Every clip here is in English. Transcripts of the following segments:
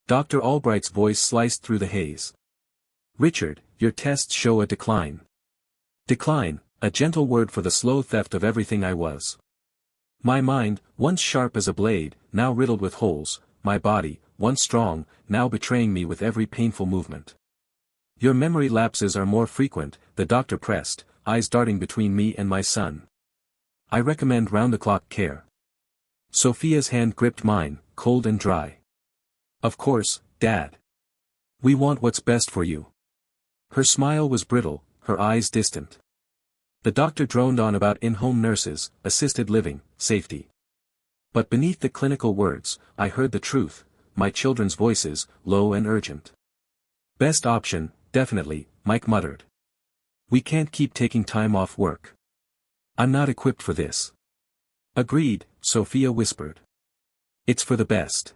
Dr. Albright's voice sliced through the haze. Richard, your tests show a decline. Decline, a gentle word for the slow theft of everything I was. My mind, once sharp as a blade, now riddled with holes, my body, once strong, now betraying me with every painful movement. Your memory lapses are more frequent, the doctor pressed, eyes darting between me and my son. I recommend round-the-clock care. Sophia's hand gripped mine, cold and dry. Of course, Dad. We want what's best for you. Her smile was brittle, her eyes distant. The doctor droned on about in-home nurses, assisted living, safety. But beneath the clinical words, I heard the truth, my children's voices, low and urgent. Best option, definitely, Mike muttered. We can't keep taking time off work. I'm not equipped for this. Agreed, Sophia whispered. It's for the best.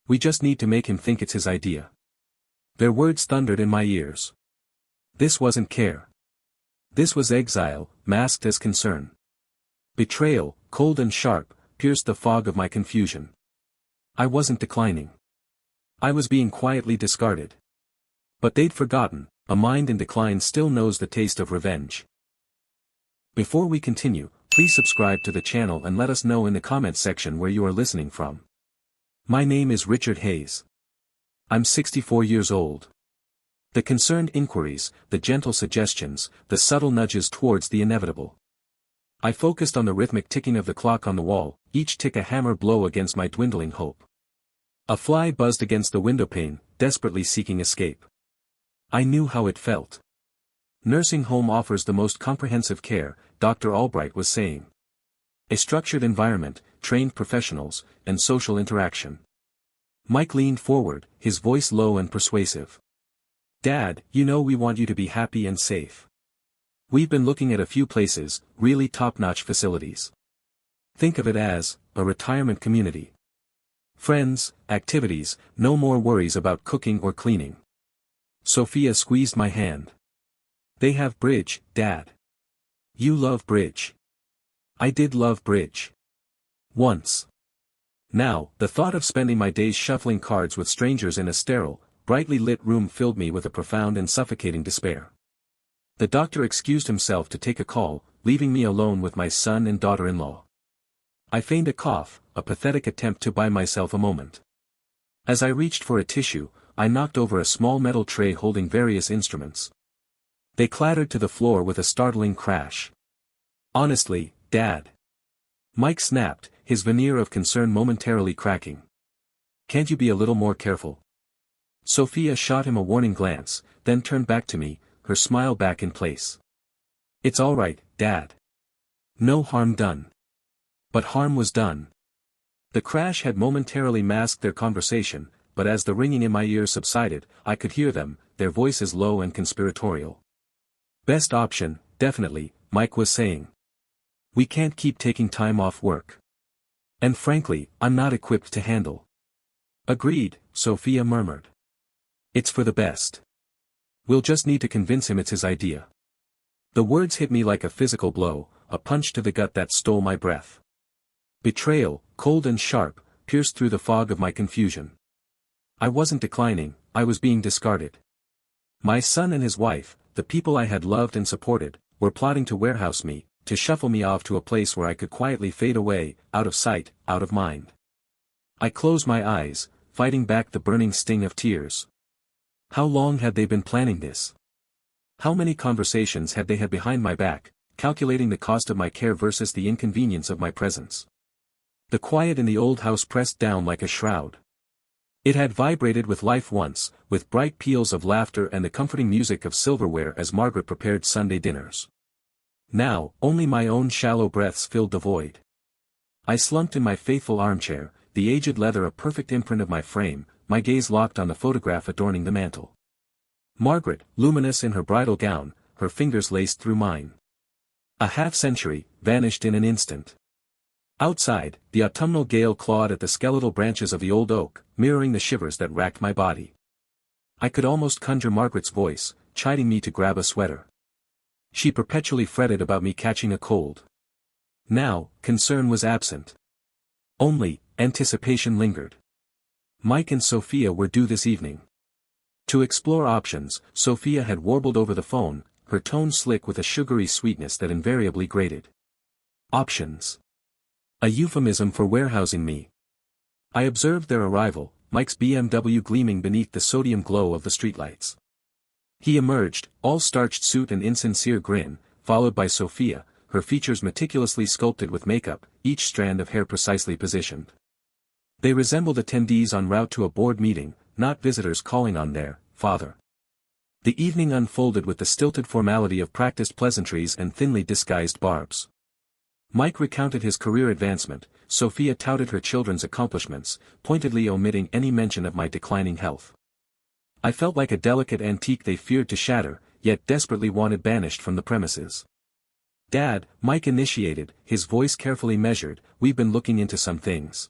We just need to make him think it's his idea. Their words thundered in my ears. This wasn't care. This was exile, masked as concern. Betrayal, cold and sharp, pierced the fog of my confusion. I wasn't declining. I was being quietly discarded. But they'd forgotten, a mind in decline still knows the taste of revenge. Before we continue, please subscribe to the channel and let us know in the comments section where you are listening from. My name is Richard Hayes. I'm 64 years old. The concerned inquiries, the gentle suggestions, the subtle nudges towards the inevitable. I focused on the rhythmic ticking of the clock on the wall, each tick a hammer blow against my dwindling hope. A fly buzzed against the windowpane, desperately seeking escape. I knew how it felt. Nursing home offers the most comprehensive care, Dr. Albright was saying. A structured environment, trained professionals, and social interaction. Mike leaned forward, his voice low and persuasive. Dad, you know we want you to be happy and safe. We've been looking at a few places, really top-notch facilities. Think of it as a retirement community. Friends, activities, no more worries about cooking or cleaning. Sophia squeezed my hand. They have bridge, Dad. You love bridge. I did love bridge. Once. Now, the thought of spending my days shuffling cards with strangers in a sterile, brightly lit room filled me with a profound and suffocating despair. The doctor excused himself to take a call, leaving me alone with my son and daughter-in-law. I feigned a cough, a pathetic attempt to buy myself a moment. As I reached for a tissue, I knocked over a small metal tray holding various instruments. They clattered to the floor with a startling crash. Honestly, Dad. Mike snapped, his veneer of concern momentarily cracking. Can't you be a little more careful? Sophia shot him a warning glance, then turned back to me, her smile back in place. It's all right, Dad. No harm done. But harm was done. The crash had momentarily masked their conversation, but as the ringing in my ears subsided, I could hear them, their voices low and conspiratorial. Best option, definitely, Mike was saying. We can't keep taking time off work. And frankly, I'm not equipped to handle. Agreed, Sophia murmured. It's for the best. We'll just need to convince him it's his idea. The words hit me like a physical blow, a punch to the gut that stole my breath. Betrayal, cold and sharp, pierced through the fog of my confusion. I wasn't declining, I was being discarded. My son and his wife, the people I had loved and supported, were plotting to warehouse me, to shuffle me off to a place where I could quietly fade away, out of sight, out of mind. I closed my eyes, fighting back the burning sting of tears. How long had they been planning this? How many conversations had they had behind my back, calculating the cost of my care versus the inconvenience of my presence? The quiet in the old house pressed down like a shroud. It had vibrated with life once, with bright peals of laughter and the comforting music of silverware as Margaret prepared Sunday dinners. Now, only my own shallow breaths filled the void. I slumped in my faithful armchair, the aged leather a perfect imprint of my frame, my gaze locked on the photograph adorning the mantel. Margaret, luminous in her bridal gown, her fingers laced through mine. A half-century, vanished in an instant. Outside, the autumnal gale clawed at the skeletal branches of the old oak, mirroring the shivers that racked my body. I could almost conjure Margaret's voice, chiding me to grab a sweater. She perpetually fretted about me catching a cold. Now, concern was absent. Only, anticipation lingered. Mike and Sophia were due this evening. To explore options, Sophia had warbled over the phone, her tone slick with a sugary sweetness that invariably grated. Options. A euphemism for warehousing me. I observed their arrival, Mike's BMW gleaming beneath the sodium glow of the streetlights. He emerged, all-starched suit and insincere grin, followed by Sophia, her features meticulously sculpted with makeup, each strand of hair precisely positioned. They resembled attendees en route to a board meeting, not visitors calling on their father. The evening unfolded with the stilted formality of practiced pleasantries and thinly disguised barbs. Mike recounted his career advancement, Sophia touted her children's accomplishments, pointedly omitting any mention of my declining health. I felt like a delicate antique they feared to shatter, yet desperately wanted banished from the premises. "Dad," Mike initiated, his voice carefully measured, "we've been looking into some things."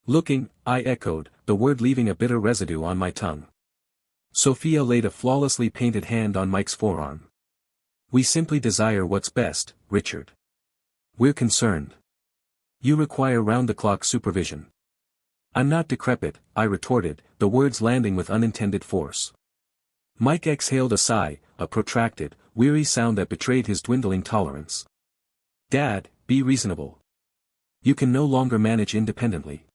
"Looking," I echoed, the word leaving a bitter residue on my tongue. Sophia laid a flawlessly painted hand on Mike's forearm. "We simply desire what's best, Richard. We're concerned. You require round-the-clock supervision." "I'm not decrepit," I retorted, the words landing with unintended force. Mike exhaled a sigh, a protracted, weary sound that betrayed his dwindling tolerance. "Dad, be reasonable. You can no longer manage independently."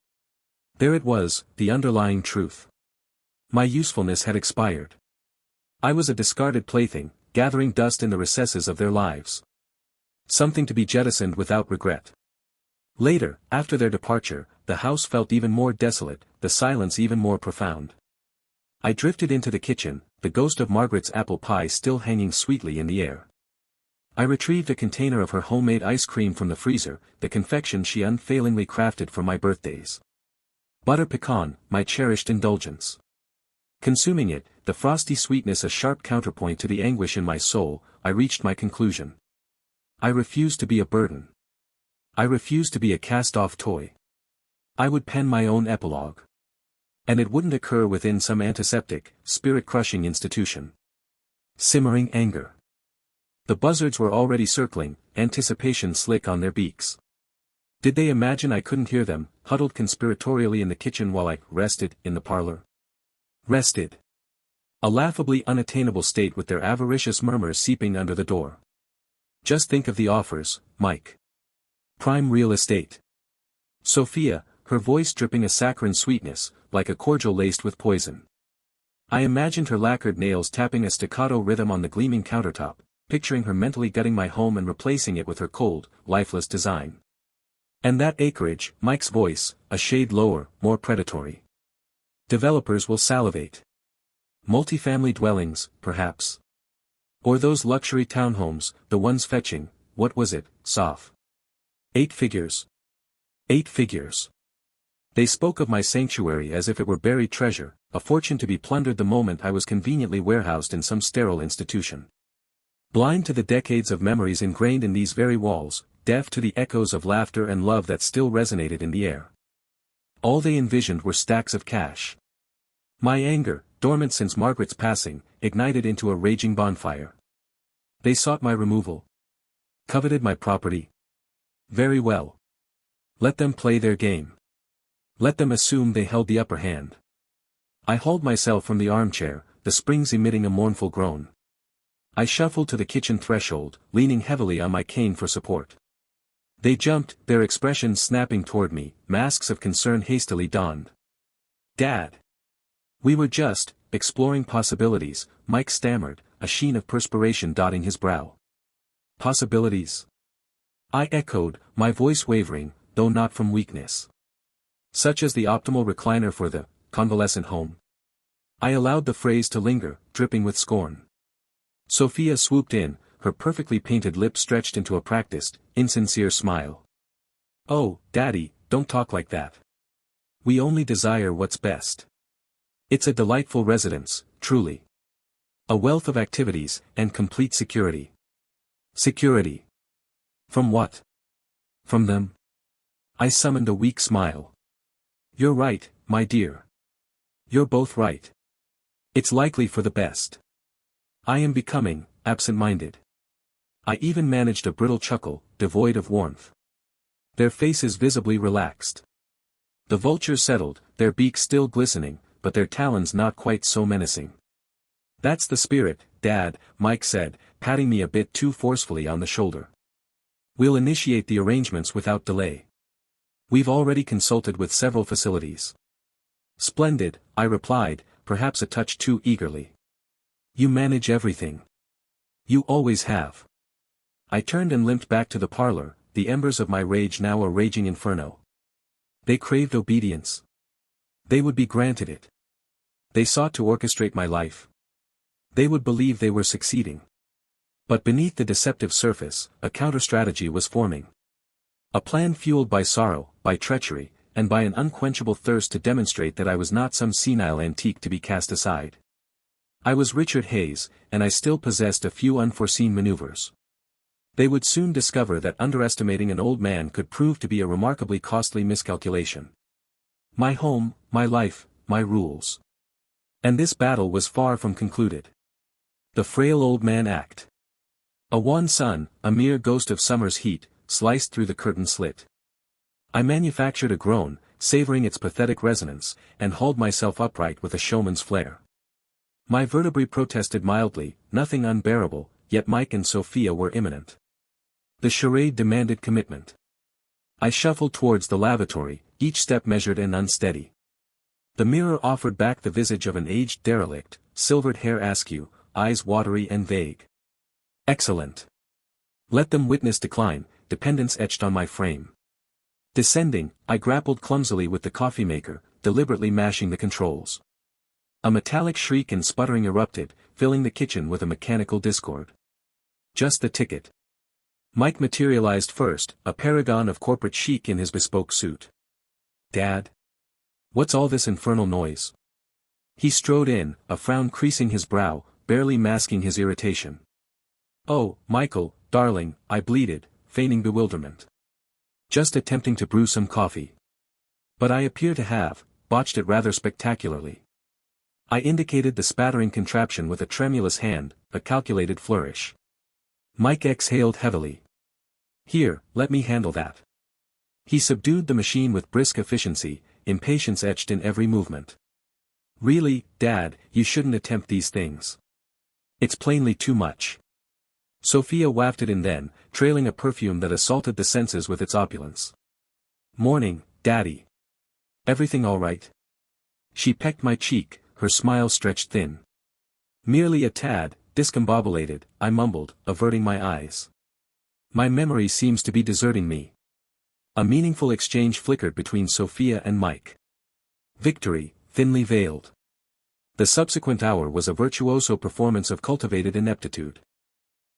There it was, the underlying truth. My usefulness had expired. I was a discarded plaything, gathering dust in the recesses of their lives. Something to be jettisoned without regret. Later, after their departure, the house felt even more desolate, the silence even more profound. I drifted into the kitchen, the ghost of Margaret's apple pie still hanging sweetly in the air. I retrieved a container of her homemade ice cream from the freezer, the confection she unfailingly crafted for my birthdays. Butter pecan, my cherished indulgence. Consuming it, the frosty sweetness a sharp counterpoint to the anguish in my soul, I reached my conclusion. I refused to be a burden. I refused to be a cast-off toy. I would pen my own epilogue. And it wouldn't occur within some antiseptic, spirit-crushing institution. Simmering anger. The buzzards were already circling, anticipation slick on their beaks. Did they imagine I couldn't hear them, huddled conspiratorially in the kitchen while I rested in the parlor? Rested. A laughably unattainable state with their avaricious murmurs seeping under the door. Just think of the offers, Mike. Prime real estate. Sophia, her voice dripping a saccharine sweetness, like a cordial laced with poison. I imagined her lacquered nails tapping a staccato rhythm on the gleaming countertop, picturing her mentally gutting my home and replacing it with her cold, lifeless design. And that acreage, Mike's voice, a shade lower, more predatory. Developers will salivate. Multifamily dwellings, perhaps. Or those luxury townhomes, the ones fetching, what was it, Soph? 8 figures. 8 figures. They spoke of my sanctuary as if it were buried treasure, a fortune to be plundered the moment I was conveniently warehoused in some sterile institution. Blind to the decades of memories ingrained in these very walls, deaf to the echoes of laughter and love that still resonated in the air. All they envisioned were stacks of cash. My anger, dormant since Margaret's passing, ignited into a raging bonfire. They sought my removal. Coveted my property. Very well. Let them play their game. Let them assume they held the upper hand. I hauled myself from the armchair, the springs emitting a mournful groan. I shuffled to the kitchen threshold, leaning heavily on my cane for support. They jumped, their expressions snapping toward me, masks of concern hastily donned. "Dad." "We were just exploring possibilities," Mike stammered, a sheen of perspiration dotting his brow. "Possibilities?" I echoed, my voice wavering, though not from weakness. "Such as the optimal recliner for the convalescent home." I allowed the phrase to linger, dripping with scorn. Sophia swooped in, her perfectly painted lips stretched into a practiced, insincere smile. "Oh, Daddy, don't talk like that. We only desire what's best. It's a delightful residence, truly. A wealth of activities, and complete security." Security. From what? From them? I summoned a weak smile. "You're right, my dear. You're both right. It's likely for the best. I am becoming absent-minded." I even managed a brittle chuckle, devoid of warmth. Their faces visibly relaxed. The vultures settled, their beaks still glistening, but their talons not quite so menacing. "That's the spirit, Dad," Mike said, patting me a bit too forcefully on the shoulder. "We'll initiate the arrangements without delay. We've already consulted with several facilities." "Splendid," I replied, perhaps a touch too eagerly. "You manage everything. You always have." I turned and limped back to the parlor, the embers of my rage now a raging inferno. They craved obedience. They would be granted it. They sought to orchestrate my life. They would believe they were succeeding. But beneath the deceptive surface, a counter-strategy was forming. A plan fueled by sorrow, by treachery, and by an unquenchable thirst to demonstrate that I was not some senile antique to be cast aside. I was Richard Hayes, and I still possessed a few unforeseen maneuvers. They would soon discover that underestimating an old man could prove to be a remarkably costly miscalculation. My home, my life, my rules. And this battle was far from concluded. The frail old man act. A wan sun, a mere ghost of summer's heat, sliced through the curtain slit. I manufactured a groan, savoring its pathetic resonance, and hauled myself upright with a showman's flair. My vertebrae protested mildly, nothing unbearable, yet Mike and Sophia were imminent. The charade demanded commitment. I shuffled towards the lavatory, each step measured and unsteady. The mirror offered back the visage of an aged derelict, silvered hair askew, eyes watery and vague. Excellent. Let them witness decline, dependence etched on my frame. Descending, I grappled clumsily with the coffee maker, deliberately mashing the controls. A metallic shriek and sputtering erupted, filling the kitchen with a mechanical discord. Just the ticket. Mike materialized first, a paragon of corporate chic in his bespoke suit. "Dad? What's all this infernal noise?" He strode in, a frown creasing his brow, barely masking his irritation. "Oh, Michael, darling," I bleated, feigning bewilderment. "Just attempting to brew some coffee. But I appear to have botched it rather spectacularly." I indicated the spattering contraption with a tremulous hand, a calculated flourish. Mike exhaled heavily. "Here, let me handle that." He subdued the machine with brisk efficiency, impatience etched in every movement. "Really, Dad, you shouldn't attempt these things. It's plainly too much." Sophia wafted in then, trailing a perfume that assaulted the senses with its opulence. "Morning, Daddy. Everything all right?" She pecked my cheek, her smile stretched thin. "Merely a tad, discombobulated," I mumbled, averting my eyes. "My memory seems to be deserting me." A meaningful exchange flickered between Sophia and Mike. Victory, thinly veiled. The subsequent hour was a virtuoso performance of cultivated ineptitude.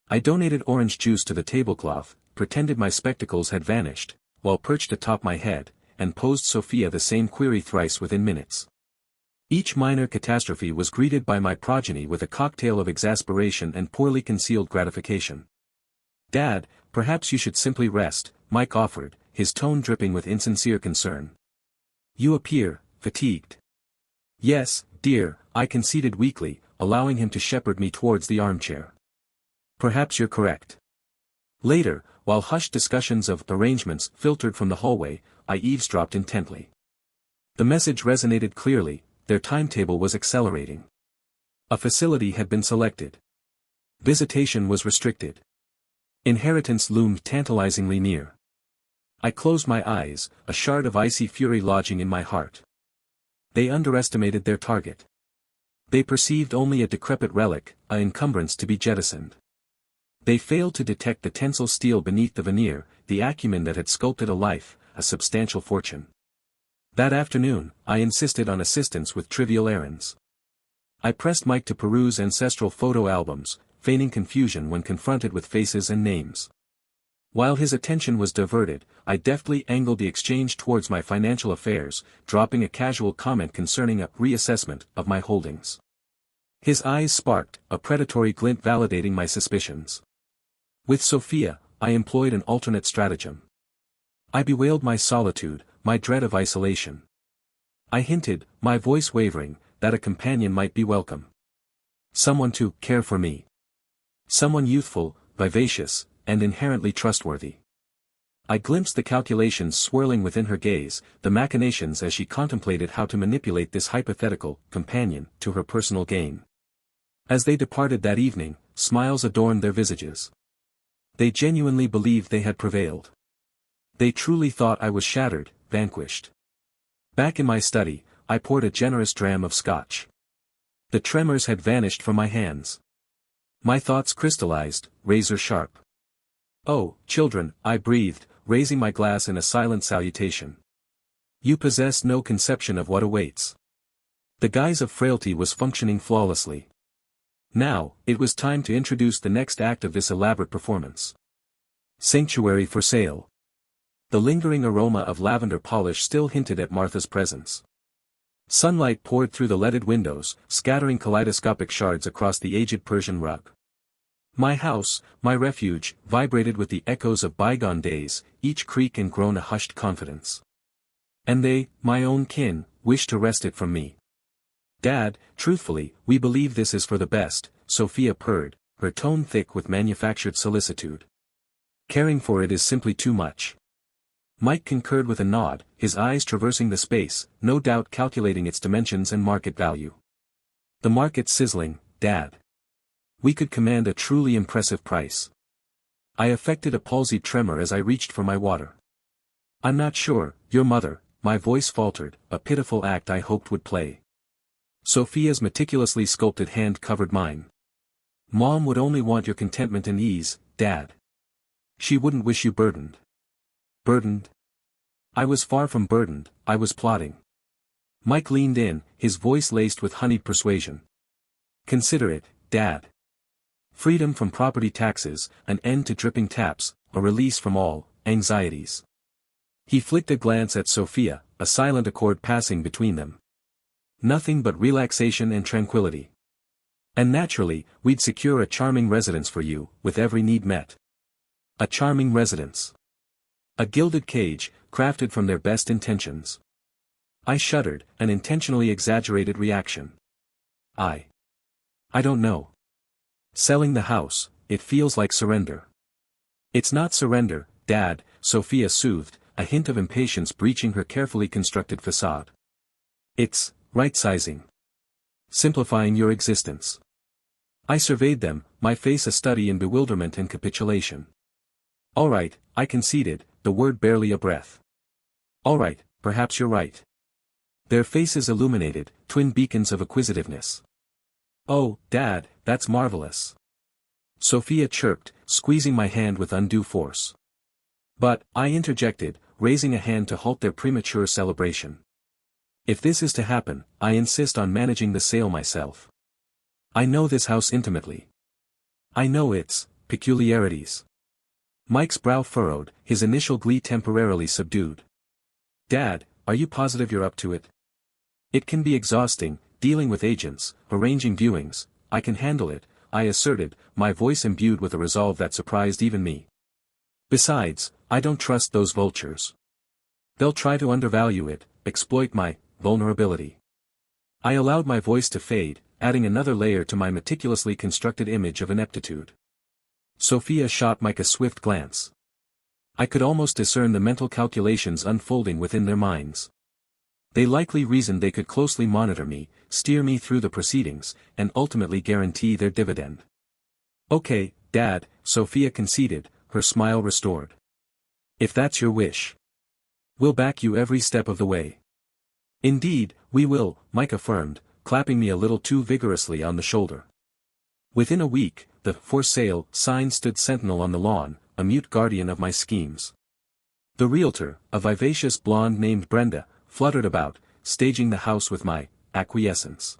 I donated orange juice to the tablecloth, pretended my spectacles had vanished, while perched atop my head, and posed Sophia the same query thrice within minutes. Each minor catastrophe was greeted by my progeny with a cocktail of exasperation and poorly concealed gratification. "Dad, perhaps you should simply rest," Mike offered, his tone dripping with insincere concern. "You appear fatigued." "Yes, dear," I conceded weakly, allowing him to shepherd me towards the armchair. "Perhaps you're correct." Later, while hushed discussions of arrangements filtered from the hallway, I eavesdropped intently. The message resonated clearly, their timetable was accelerating. A facility had been selected. Visitation was restricted. Inheritance loomed tantalizingly near. I closed my eyes, a shard of icy fury lodging in my heart. They underestimated their target. They perceived only a decrepit relic, an encumbrance to be jettisoned. They failed to detect the tensile steel beneath the veneer, the acumen that had sculpted a life, a substantial fortune. That afternoon, I insisted on assistance with trivial errands. I pressed Mike to peruse ancestral photo albums, feigning confusion when confronted with faces and names. While his attention was diverted, I deftly angled the exchange towards my financial affairs, dropping a casual comment concerning a reassessment of my holdings. His eyes sparked, a predatory glint validating my suspicions. With Sophia, I employed an alternate stratagem. I bewailed my solitude, my dread of isolation. I hinted, my voice wavering, that a companion might be welcome. Someone to care for me. Someone youthful, vivacious, and inherently trustworthy. I glimpsed the calculations swirling within her gaze, the machinations as she contemplated how to manipulate this hypothetical companion to her personal gain. As they departed that evening, smiles adorned their visages. They genuinely believed they had prevailed. They truly thought I was shattered, vanquished. Back in my study, I poured a generous dram of scotch. The tremors had vanished from my hands. My thoughts crystallized, razor sharp. "Oh, children," I breathed, raising my glass in a silent salutation. "You possess no conception of what awaits." The guise of frailty was functioning flawlessly. Now, it was time to introduce the next act of this elaborate performance. Sanctuary for sale. The lingering aroma of lavender polish still hinted at Martha's presence. Sunlight poured through the leaded windows, scattering kaleidoscopic shards across the aged Persian rug. My house, my refuge, vibrated with the echoes of bygone days, each creak and groan a hushed confidence. And they, my own kin, wish to wrest it from me. "Dad, truthfully, we believe this is for the best," Sophia purred, her tone thick with manufactured solicitude. "Caring for it is simply too much." Mike concurred with a nod, his eyes traversing the space, no doubt calculating its dimensions and market value. "The market's sizzling, Dad. We could command a truly impressive price." I affected a palsied tremor as I reached for my water. "I'm not sure, your mother," my voice faltered, a pitiful act I hoped would play. Sophia's meticulously sculpted hand covered mine. "Mom would only want your contentment and ease, Dad. She wouldn't wish you burdened." "Burdened?" I was far from burdened, I was plotting. Mike leaned in, his voice laced with honeyed persuasion. "Consider it, Dad. Freedom from property taxes, an end to dripping taps, a release from all anxieties." He flicked a glance at Sophia, a silent accord passing between them. "Nothing but relaxation and tranquility. And naturally, we'd secure a charming residence for you, with every need met." A charming residence. A gilded cage, crafted from their best intentions. I shuddered, an intentionally exaggerated reaction. I don't know. Selling the house, it feels like surrender." "It's not surrender, Dad," Sophia soothed, a hint of impatience breaching her carefully constructed facade. "It's right-sizing. Simplifying your existence." I surveyed them, my face a study in bewilderment and capitulation. "All right," I conceded, the word barely a breath. "All right, perhaps you're right." Their faces illuminated, twin beacons of acquisitiveness. "Oh, Dad, that's marvelous," Sophia chirped, squeezing my hand with undue force. "But," I interjected, raising a hand to halt their premature celebration. "If this is to happen, I insist on managing the sale myself. I know this house intimately. I know its peculiarities." Mike's brow furrowed, his initial glee temporarily subdued. "Dad, are you positive you're up to it? It can be exhausting, dealing with agents, arranging viewings." "I can handle it," I asserted, my voice imbued with a resolve that surprised even me. "Besides, I don't trust those vultures. They'll try to undervalue it, exploit my vulnerability." I allowed my voice to fade, adding another layer to my meticulously constructed image of ineptitude. Sophia shot Mike a swift glance. I could almost discern the mental calculations unfolding within their minds. They likely reasoned they could closely monitor me, steer me through the proceedings, and ultimately guarantee their dividend. "Okay, Dad," Sophia conceded, her smile restored. "If that's your wish. We'll back you every step of the way." "Indeed, we will," Mike affirmed, clapping me a little too vigorously on the shoulder. Within a week, the "For Sale" sign stood sentinel on the lawn, a mute guardian of my schemes. The realtor, a vivacious blonde named Brenda, fluttered about, staging the house with my acquiescence.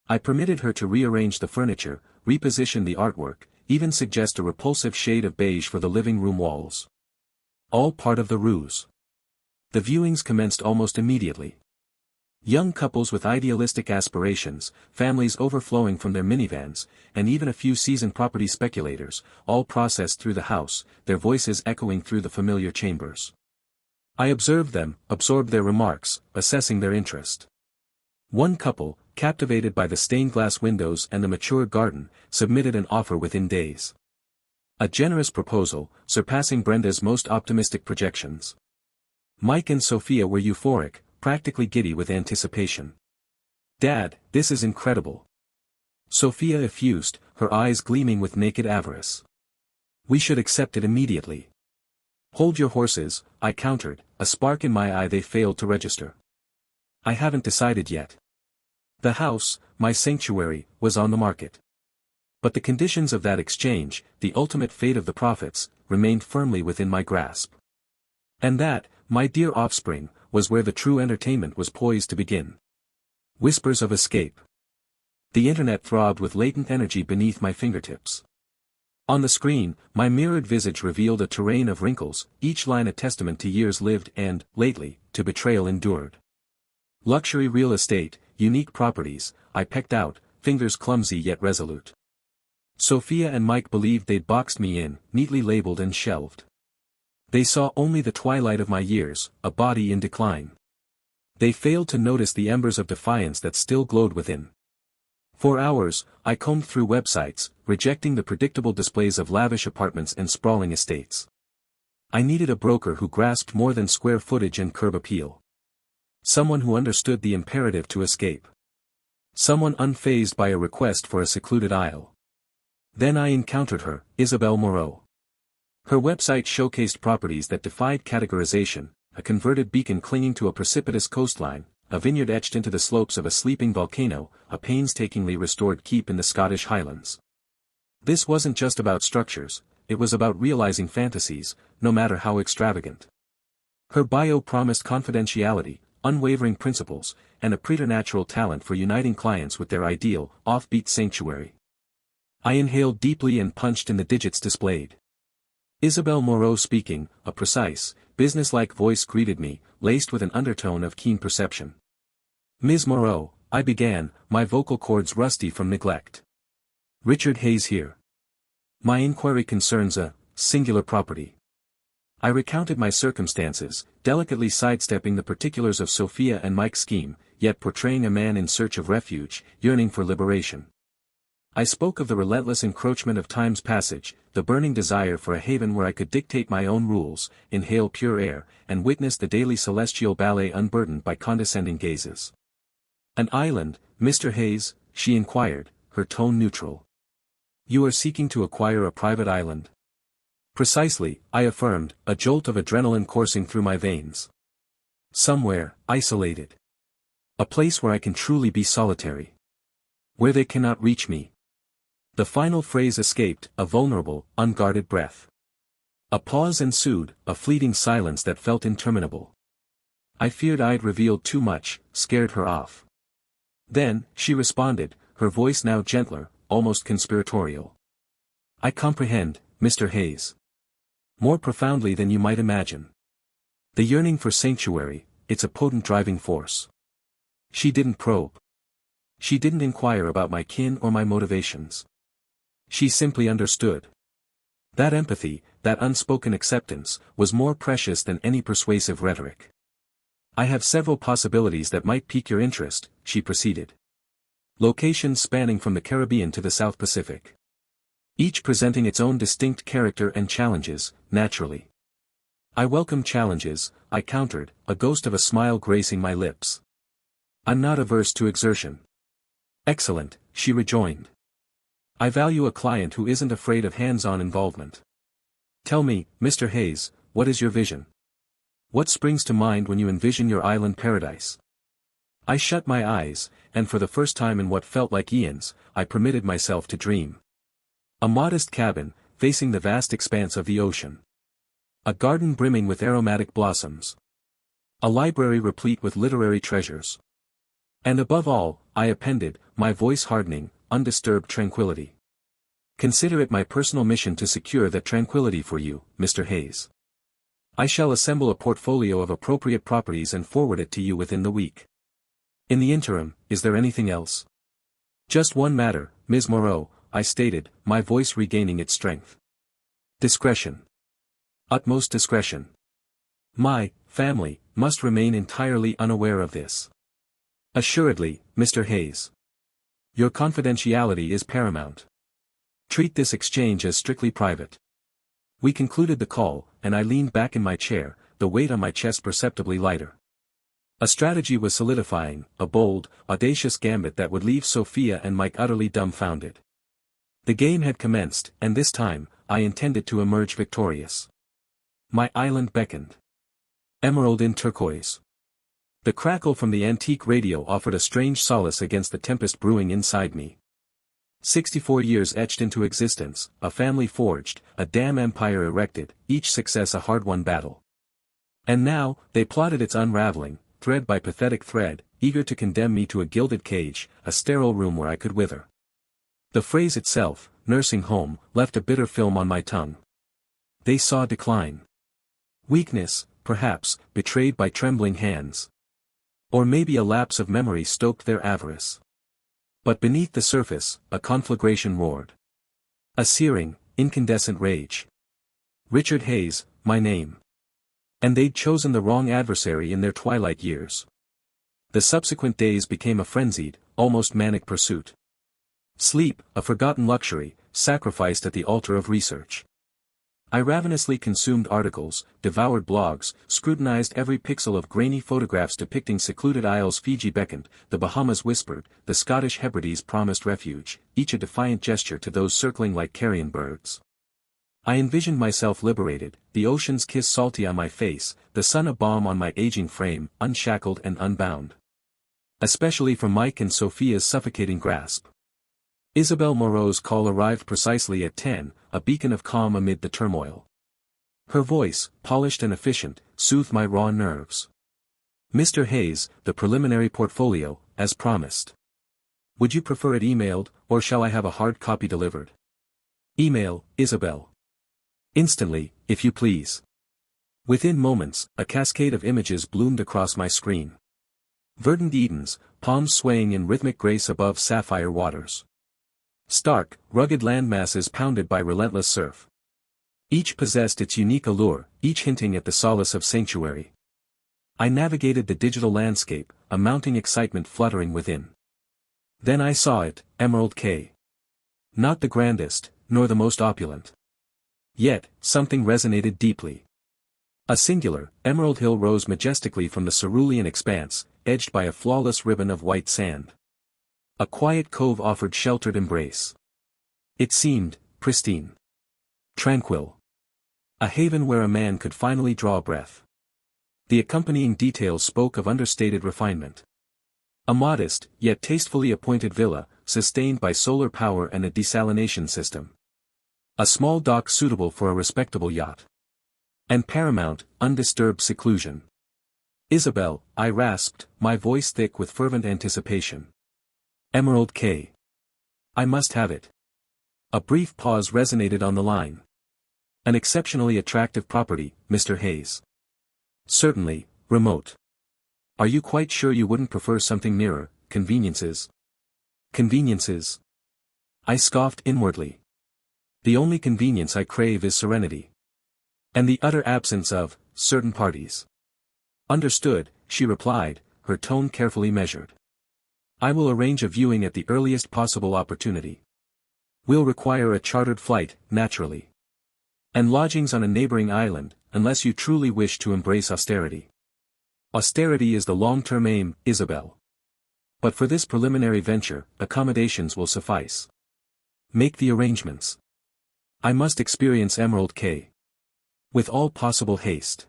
I permitted her to rearrange the furniture, reposition the artwork, even suggest a repulsive shade of beige for the living room walls. All part of the ruse. The viewings commenced almost immediately. Young couples with idealistic aspirations, families overflowing from their minivans, and even a few seasoned property speculators, all processed through the house, their voices echoing through the familiar chambers. I observed them, absorbed their remarks, assessing their interest. One couple, captivated by the stained glass windows and the mature garden, submitted an offer within days. A generous proposal, surpassing Brenda's most optimistic projections. Mike and Sophia were euphoric, practically giddy with anticipation. "Dad, this is incredible." Sophia effused, her eyes gleaming with naked avarice. "We should accept it immediately." "Hold your horses," I countered, a spark in my eye they failed to register. "I haven't decided yet." The house, my sanctuary, was on the market. But the conditions of that exchange, the ultimate fate of the profits, remained firmly within my grasp. And that, my dear offspring, was where the true entertainment was poised to begin. Whispers of escape. The internet throbbed with latent energy beneath my fingertips. On the screen, my mirrored visage revealed a terrain of wrinkles, each line a testament to years lived and, lately, to betrayal endured. Luxury real estate, unique properties, I pecked out, fingers clumsy yet resolute. Sophia and Mike believed they'd boxed me in, neatly labeled and shelved. They saw only the twilight of my years, a body in decline. They failed to notice the embers of defiance that still glowed within. For hours, I combed through websites, rejecting the predictable displays of lavish apartments and sprawling estates. I needed a broker who grasped more than square footage and curb appeal. Someone who understood the imperative to escape. Someone unfazed by a request for a secluded isle. Then I encountered her, Isabel Moreau. Her website showcased properties that defied categorization, a converted beacon clinging to a precipitous coastline, a vineyard etched into the slopes of a sleeping volcano, a painstakingly restored keep in the Scottish Highlands. This wasn't just about structures, it was about realizing fantasies, no matter how extravagant. Her bio promised confidentiality, unwavering principles, and a preternatural talent for uniting clients with their ideal, offbeat sanctuary. I inhaled deeply and punched in the digits displayed. Isabel Moreau speaking, a precise, businesslike voice greeted me, laced with an undertone of keen perception. "Ms. Moreau," I began, my vocal cords rusty from neglect. "Richard Hayes here. My inquiry concerns a singular property." I recounted my circumstances, delicately sidestepping the particulars of Sophia and Mike's scheme, yet portraying a man in search of refuge, yearning for liberation. I spoke of the relentless encroachment of time's passage, the burning desire for a haven where I could dictate my own rules, inhale pure air, and witness the daily celestial ballet unburdened by condescending gazes. "An island, Mr. Hayes?" she inquired, her tone neutral. "You are seeking to acquire a private island?" "Precisely," I affirmed, a jolt of adrenaline coursing through my veins. "Somewhere, isolated. A place where I can truly be solitary. Where they cannot reach me." The final phrase escaped, a vulnerable, unguarded breath. A pause ensued, a fleeting silence that felt interminable. I feared I'd revealed too much, scared her off. Then, she responded, her voice now gentler, almost conspiratorial. "I comprehend, Mr. Hayes. More profoundly than you might imagine. The yearning for sanctuary, it's a potent driving force." She didn't probe. She didn't inquire about my kin or my motivations. She simply understood. That empathy, that unspoken acceptance, was more precious than any persuasive rhetoric. "I have several possibilities that might pique your interest," she proceeded. "Locations spanning from the Caribbean to the South Pacific. Each presenting its own distinct character and challenges, naturally." "I welcome challenges," I countered, a ghost of a smile gracing my lips. "I'm not averse to exertion." "Excellent," she rejoined. "I value a client who isn't afraid of hands-on involvement. Tell me, Mr. Hayes, what is your vision? What springs to mind when you envision your island paradise?" I shut my eyes, and for the first time in what felt like eons, I permitted myself to dream. A modest cabin, facing the vast expanse of the ocean. A garden brimming with aromatic blossoms. A library replete with literary treasures. And above all, I appended, my voice hardening, undisturbed tranquility. Consider it my personal mission to secure that tranquility for you, Mr. Hayes. I shall assemble a portfolio of appropriate properties and forward it to you within the week. In the interim, is there anything else? Just one matter, Ms. Moreau, I stated, my voice regaining its strength. Discretion. Utmost discretion. My family must remain entirely unaware of this. Assuredly, Mr. Hayes. Your confidentiality is paramount. Treat this exchange as strictly private. We concluded the call, and I leaned back in my chair, the weight on my chest perceptibly lighter. A strategy was solidifying, a bold, audacious gambit that would leave Sophia and Mike utterly dumbfounded. The game had commenced, and this time, I intended to emerge victorious. My island beckoned. Emerald in turquoise. The crackle from the antique radio offered a strange solace against the tempest brewing inside me. 64 years etched into existence, a family forged, a damn empire erected, each success a hard-won battle. And now, they plotted its unraveling, thread by pathetic thread, eager to condemn me to a gilded cage, a sterile room where I could wither. The phrase itself, nursing home, left a bitter film on my tongue. They saw decline. Weakness, perhaps, betrayed by trembling hands. Or maybe a lapse of memory stoked their avarice. But beneath the surface, a conflagration roared. A searing, incandescent rage. Richard Hayes, my name. And they'd chosen the wrong adversary in their twilight years. The subsequent days became a frenzied, almost manic pursuit. Sleep, a forgotten luxury, sacrificed at the altar of research. I ravenously consumed articles, devoured blogs, scrutinized every pixel of grainy photographs depicting secluded isles. Fiji beckoned, the Bahamas whispered, the Scottish Hebrides promised refuge, each a defiant gesture to those circling like carrion birds. I envisioned myself liberated, the ocean's kiss salty on my face, the sun a balm on my aging frame, unshackled and unbound. Especially from Mike and Sophia's suffocating grasp. Isabel Moreau's call arrived precisely at 10, a beacon of calm amid the turmoil. Her voice, polished and efficient, soothed my raw nerves. Mr. Hayes, the preliminary portfolio, as promised. Would you prefer it emailed, or shall I have a hard copy delivered? Email, Isabel. Instantly, if you please. Within moments, a cascade of images bloomed across my screen. Verdant Edens, palms swaying in rhythmic grace above sapphire waters. Stark, rugged landmasses pounded by relentless surf. Each possessed its unique allure, each hinting at the solace of sanctuary. I navigated the digital landscape, a mounting excitement fluttering within. Then I saw it, Emerald Cay. Not the grandest, nor the most opulent. Yet, something resonated deeply. A singular, emerald hill rose majestically from the cerulean expanse, edged by a flawless ribbon of white sand. A quiet cove offered sheltered embrace. It seemed, pristine. Tranquil. A haven where a man could finally draw a breath. The accompanying details spoke of understated refinement. A modest, yet tastefully appointed villa, sustained by solar power and a desalination system. A small dock suitable for a respectable yacht. And paramount, undisturbed seclusion. Isabel, I rasped, my voice thick with fervent anticipation. Emerald Cay. I must have it. A brief pause resonated on the line. An exceptionally attractive property, Mr. Hayes. Certainly, remote. Are you quite sure you wouldn't prefer something nearer, conveniences? Conveniences? I scoffed inwardly. The only convenience I crave is serenity. And the utter absence of, certain parties. Understood, she replied, her tone carefully measured. I will arrange a viewing at the earliest possible opportunity. We'll require a chartered flight, naturally. And lodgings on a neighboring island, unless you truly wish to embrace austerity. Austerity is the long-term aim, Isabel. But for this preliminary venture, accommodations will suffice. Make the arrangements. I must experience Emerald Cay. With all possible haste.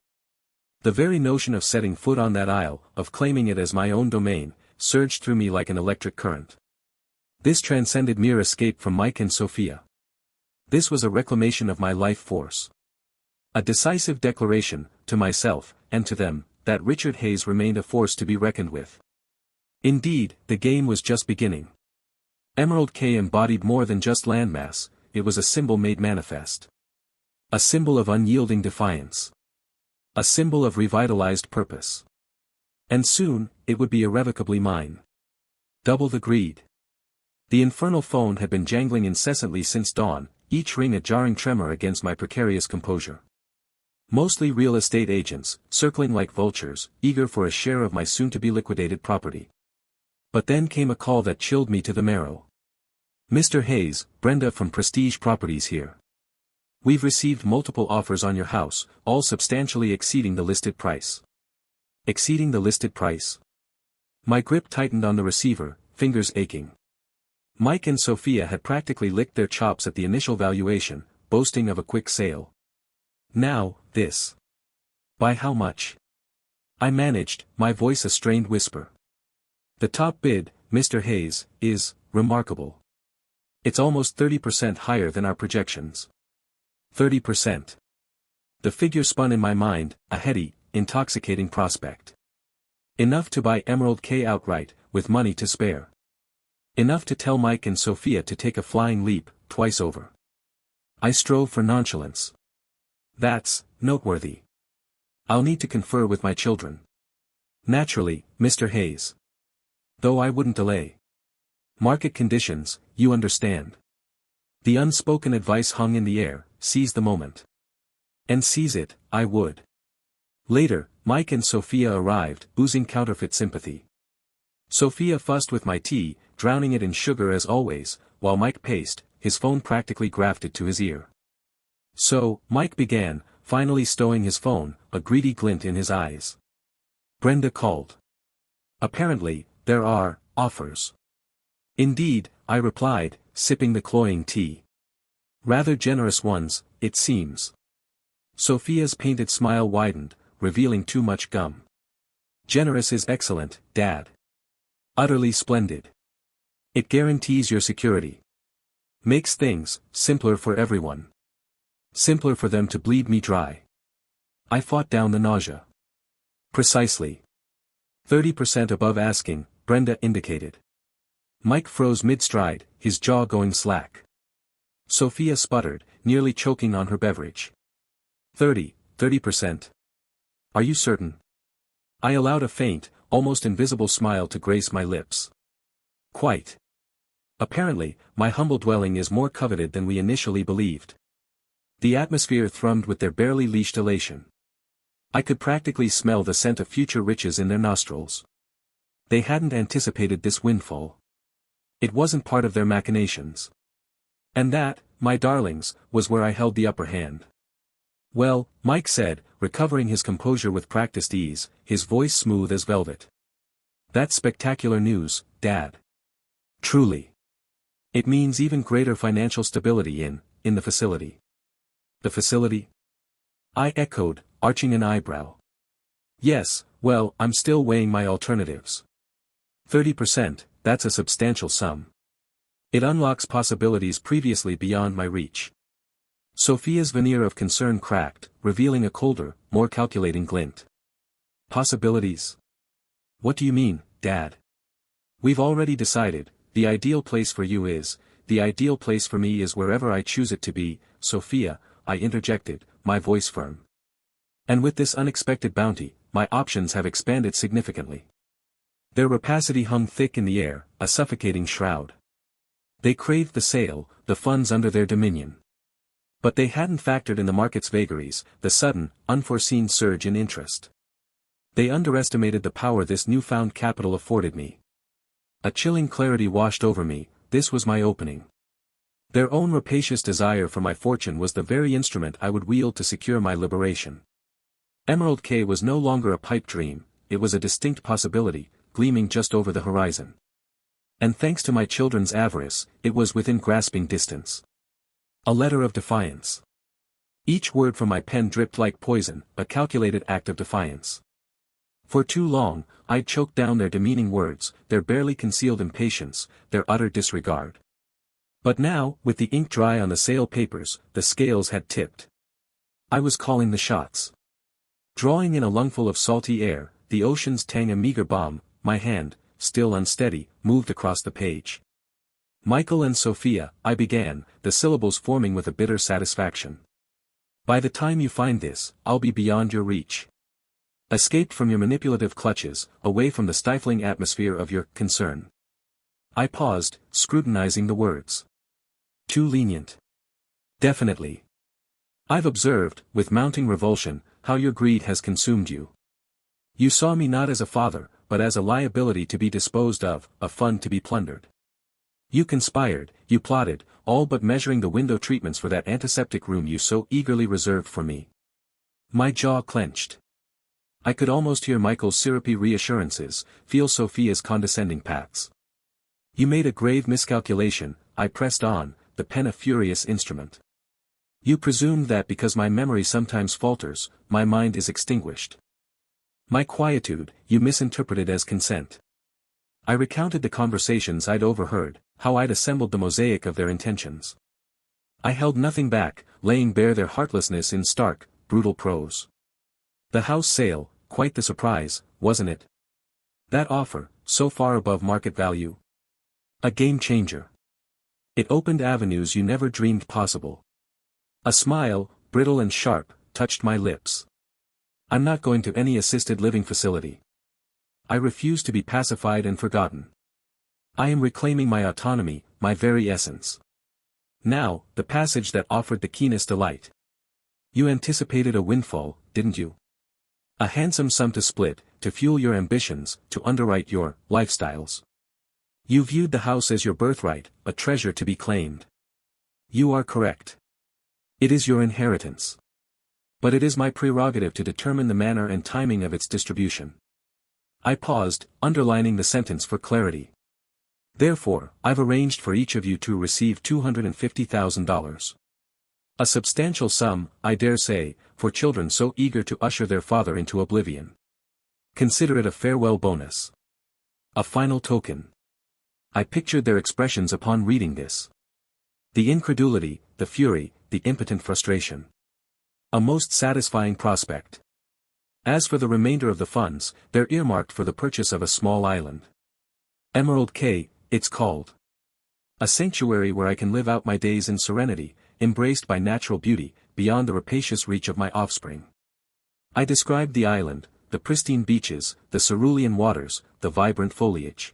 The very notion of setting foot on that isle, of claiming it as my own domain, surged through me like an electric current. This transcended mere escape from Mike and Sophia. This was a reclamation of my life force. A decisive declaration, to myself, and to them, that Richard Hayes remained a force to be reckoned with. Indeed, the game was just beginning. Emerald Cay embodied more than just landmass, it was a symbol made manifest. A symbol of unyielding defiance. A symbol of revitalized purpose. And soon, it would be irrevocably mine. Double the greed. The infernal phone had been jangling incessantly since dawn, each ring a jarring tremor against my precarious composure. Mostly real estate agents, circling like vultures, eager for a share of my soon-to-be liquidated property. But then came a call that chilled me to the marrow. Mr. Hayes, Brenda from Prestige Properties here. We've received multiple offers on your house, all substantially exceeding the listed price. Exceeding the listed price? My grip tightened on the receiver, fingers aching. Mike and Sophia had practically licked their chops at the initial valuation, boasting of a quick sale. Now, this. By how much? I managed, my voice a strained whisper. The top bid, Mr. Hayes, is remarkable. It's almost 30% higher than our projections. 30%. The figure spun in my mind, a heady, intoxicating prospect. Enough to buy Emerald K outright, with money to spare. Enough to tell Mike and Sophia to take a flying leap, twice over. I strove for nonchalance. That's noteworthy. I'll need to confer with my children. Naturally, Mr. Hayes. Though I wouldn't delay. Market conditions, you understand. The unspoken advice hung in the air, seize the moment. And seize it, I would. Later, Mike and Sophia arrived, oozing counterfeit sympathy. Sophia fussed with my tea, drowning it in sugar as always, while Mike paced, his phone practically grafted to his ear. So, Mike began, finally stowing his phone, a greedy glint in his eyes. Brenda called. Apparently, there are offers. Indeed, I replied, sipping the cloying tea. Rather generous ones, it seems. Sophia's painted smile widened, revealing too much gum. Generous is excellent, Dad. Utterly splendid. It guarantees your security. Makes things simpler for everyone. Simpler for them to bleed me dry. I fought down the nausea. Precisely. 30% above asking, Brenda indicated. Mike froze mid-stride, his jaw going slack. Sophia sputtered, nearly choking on her beverage. 30%. Are you certain? I allowed a faint, almost invisible smile to grace my lips. Quite. Apparently, my humble dwelling is more coveted than we initially believed. The atmosphere thrummed with their barely leashed elation. I could practically smell the scent of future riches in their nostrils. They hadn't anticipated this windfall. It wasn't part of their machinations. And that, my darlings, was where I held the upper hand. Well, Mike said, recovering his composure with practiced ease, his voice smooth as velvet. That's spectacular news, Dad. Truly. It means even greater financial stability in the facility. The facility? I echoed, arching an eyebrow. Yes, well, I'm still weighing my alternatives. 30%, that's a substantial sum. It unlocks possibilities previously beyond my reach. Sophia's veneer of concern cracked, revealing a colder, more calculating glint. Possibilities? What do you mean, Dad? We've already decided, the ideal place for you is, the ideal place for me is wherever I choose it to be, Sophia, I interjected, my voice firm. And with this unexpected bounty, my options have expanded significantly. Their rapacity hung thick in the air, a suffocating shroud. They craved the sale, the funds under their dominion. But they hadn't factored in the market's vagaries, the sudden, unforeseen surge in interest. They underestimated the power this newfound capital afforded me. A chilling clarity washed over me, this was my opening. Their own rapacious desire for my fortune was the very instrument I would wield to secure my liberation. Emerald K was no longer a pipe dream, it was a distinct possibility, gleaming just over the horizon. And thanks to my children's avarice, it was within grasping distance. A letter of defiance. Each word from my pen dripped like poison, a calculated act of defiance. For too long, I'd choked down their demeaning words, their barely concealed impatience, their utter disregard. But now, with the ink dry on the sale papers, the scales had tipped. I was calling the shots. Drawing in a lungful of salty air, the ocean's tang a meager bomb, my hand, still unsteady, moved across the page. Michael and Sophia, I began, the syllables forming with a bitter satisfaction. By the time you find this, I'll be beyond your reach. Escaped from your manipulative clutches, away from the stifling atmosphere of your concern. I paused, scrutinizing the words. Too lenient. Definitely. I've observed, with mounting revulsion, how your greed has consumed you. You saw me not as a father, but as a liability to be disposed of, a fund to be plundered. You conspired, you plotted, all but measuring the window treatments for that antiseptic room you so eagerly reserved for me. My jaw clenched. I could almost hear Michael's syrupy reassurances, feel Sophia's condescending pats. You made a grave miscalculation, I pressed on, the pen a furious instrument. You presumed that because my memory sometimes falters, my mind is extinguished. My quietude, you misinterpreted as consent. I recounted the conversations I'd overheard, how I'd assembled the mosaic of their intentions. I held nothing back, laying bare their heartlessness in stark, brutal prose. The house sale, quite the surprise, wasn't it? That offer, so far above market value. A game changer. It opened avenues you never dreamed possible. A smile, brittle and sharp, touched my lips. I'm not going to any assisted living facility. I refuse to be pacified and forgotten. I am reclaiming my autonomy, my very essence. Now, the passage that offered the keenest delight. You anticipated a windfall, didn't you? A handsome sum to split, to fuel your ambitions, to underwrite your lifestyles. You viewed the house as your birthright, a treasure to be claimed. You are correct. It is your inheritance. But it is my prerogative to determine the manner and timing of its distribution. I paused, underlining the sentence for clarity. Therefore, I've arranged for each of you to receive $250,000. A substantial sum, I dare say, for children so eager to usher their father into oblivion. Consider it a farewell bonus. A final token. I pictured their expressions upon reading this. The incredulity, the fury, the impotent frustration. A most satisfying prospect. As for the remainder of the funds, they're earmarked for the purchase of a small island. Emerald Cay, it's called. A sanctuary where I can live out my days in serenity, embraced by natural beauty, beyond the rapacious reach of my offspring. I described the island, the pristine beaches, the cerulean waters, the vibrant foliage.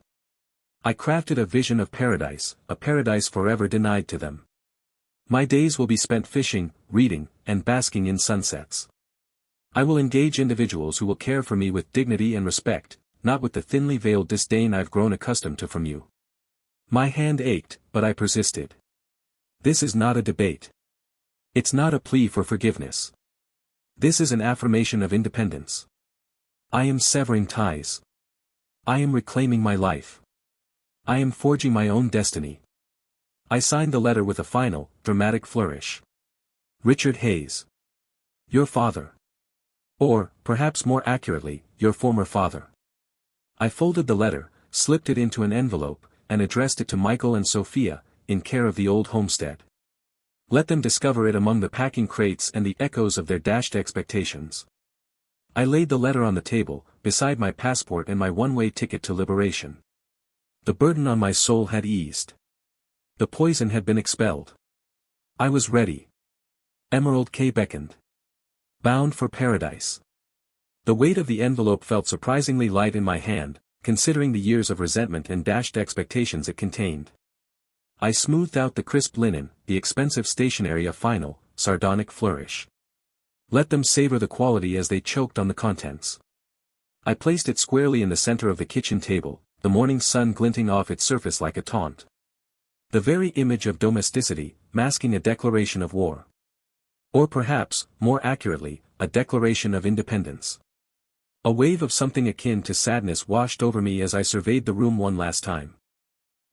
I crafted a vision of paradise, a paradise forever denied to them. My days will be spent fishing, reading, and basking in sunsets. I will engage individuals who will care for me with dignity and respect, not with the thinly veiled disdain I've grown accustomed to from you. My hand ached, but I persisted. This is not a debate. It's not a plea for forgiveness. This is an affirmation of independence. I am severing ties. I am reclaiming my life. I am forging my own destiny. I signed the letter with a final, dramatic flourish. Richard Hayes. Your father. Or, perhaps more accurately, your former father. I folded the letter, slipped it into an envelope, and addressed it to Michael and Sophia, in care of the old homestead. Let them discover it among the packing crates and the echoes of their dashed expectations. I laid the letter on the table, beside my passport and my one-way ticket to liberation. The burden on my soul had eased. The poison had been expelled. I was ready. Emerald Cay beckoned. Bound for paradise. The weight of the envelope felt surprisingly light in my hand, considering the years of resentment and dashed expectations it contained. I smoothed out the crisp linen, the expensive stationery a final, sardonic flourish. Let them savor the quality as they choked on the contents. I placed it squarely in the center of the kitchen table, the morning sun glinting off its surface like a taunt. The very image of domesticity, masking a declaration of war. Or perhaps, more accurately, a declaration of independence. A wave of something akin to sadness washed over me as I surveyed the room one last time.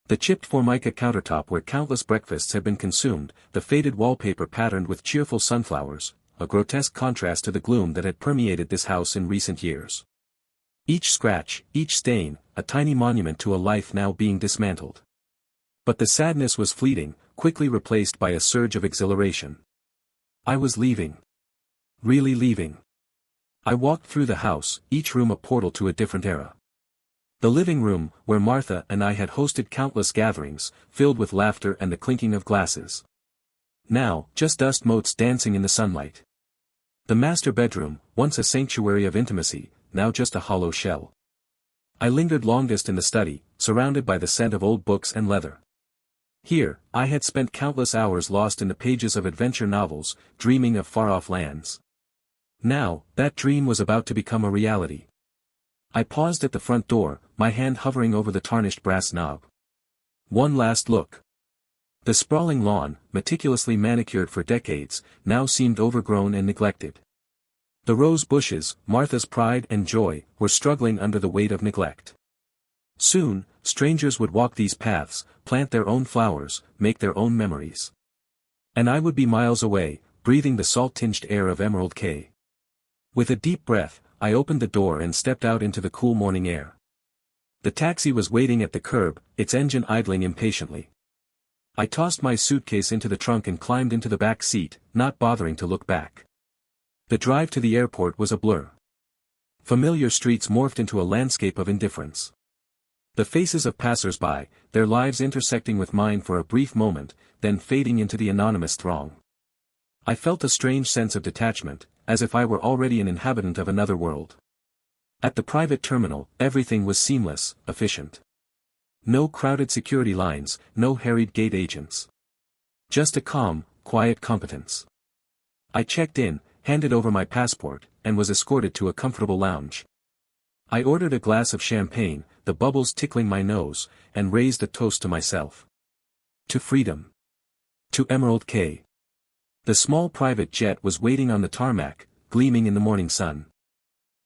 The chipped formica countertop where countless breakfasts had been consumed, the faded wallpaper patterned with cheerful sunflowers, a grotesque contrast to the gloom that had permeated this house in recent years. Each scratch, each stain, a tiny monument to a life now being dismantled. But the sadness was fleeting, quickly replaced by a surge of exhilaration. I was leaving. Really leaving. I walked through the house, each room a portal to a different era. The living room, where Martha and I had hosted countless gatherings, filled with laughter and the clinking of glasses. Now, just dust motes dancing in the sunlight. The master bedroom, once a sanctuary of intimacy, now just a hollow shell. I lingered longest in the study, surrounded by the scent of old books and leather. Here, I had spent countless hours lost in the pages of adventure novels, dreaming of far-off lands. Now, that dream was about to become a reality. I paused at the front door, my hand hovering over the tarnished brass knob. One last look. The sprawling lawn, meticulously manicured for decades, now seemed overgrown and neglected. The rose bushes, Martha's pride and joy, were struggling under the weight of neglect. Soon, strangers would walk these paths, plant their own flowers, make their own memories. And I would be miles away, breathing the salt-tinged air of Emerald Cay. With a deep breath, I opened the door and stepped out into the cool morning air. The taxi was waiting at the curb, its engine idling impatiently. I tossed my suitcase into the trunk and climbed into the back seat, not bothering to look back. The drive to the airport was a blur. Familiar streets morphed into a landscape of indifference. The faces of passers-by, their lives intersecting with mine for a brief moment, then fading into the anonymous throng. I felt a strange sense of detachment, as if I were already an inhabitant of another world. At the private terminal, everything was seamless, efficient. No crowded security lines, no harried gate agents. Just a calm, quiet competence. I checked in, handed over my passport, and was escorted to a comfortable lounge. I ordered a glass of champagne, the bubbles tickling my nose, and raised a toast to myself. To freedom. To Emerald Cay. The small private jet was waiting on the tarmac, gleaming in the morning sun.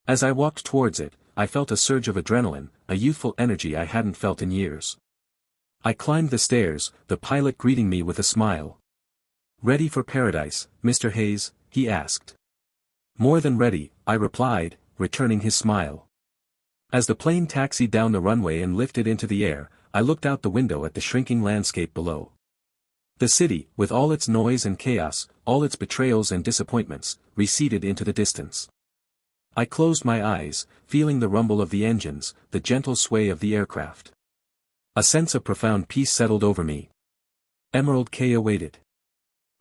As I walked towards it, I felt a surge of adrenaline, a youthful energy I hadn't felt in years. I climbed the stairs, the pilot greeting me with a smile. "Ready for paradise, Mr. Hayes?" he asked. "More than ready," I replied, returning his smile. As the plane taxied down the runway and lifted into the air, I looked out the window at the shrinking landscape below. The city, with all its noise and chaos, all its betrayals and disappointments, receded into the distance. I closed my eyes, feeling the rumble of the engines, the gentle sway of the aircraft. A sense of profound peace settled over me. Emerald Cay awaited.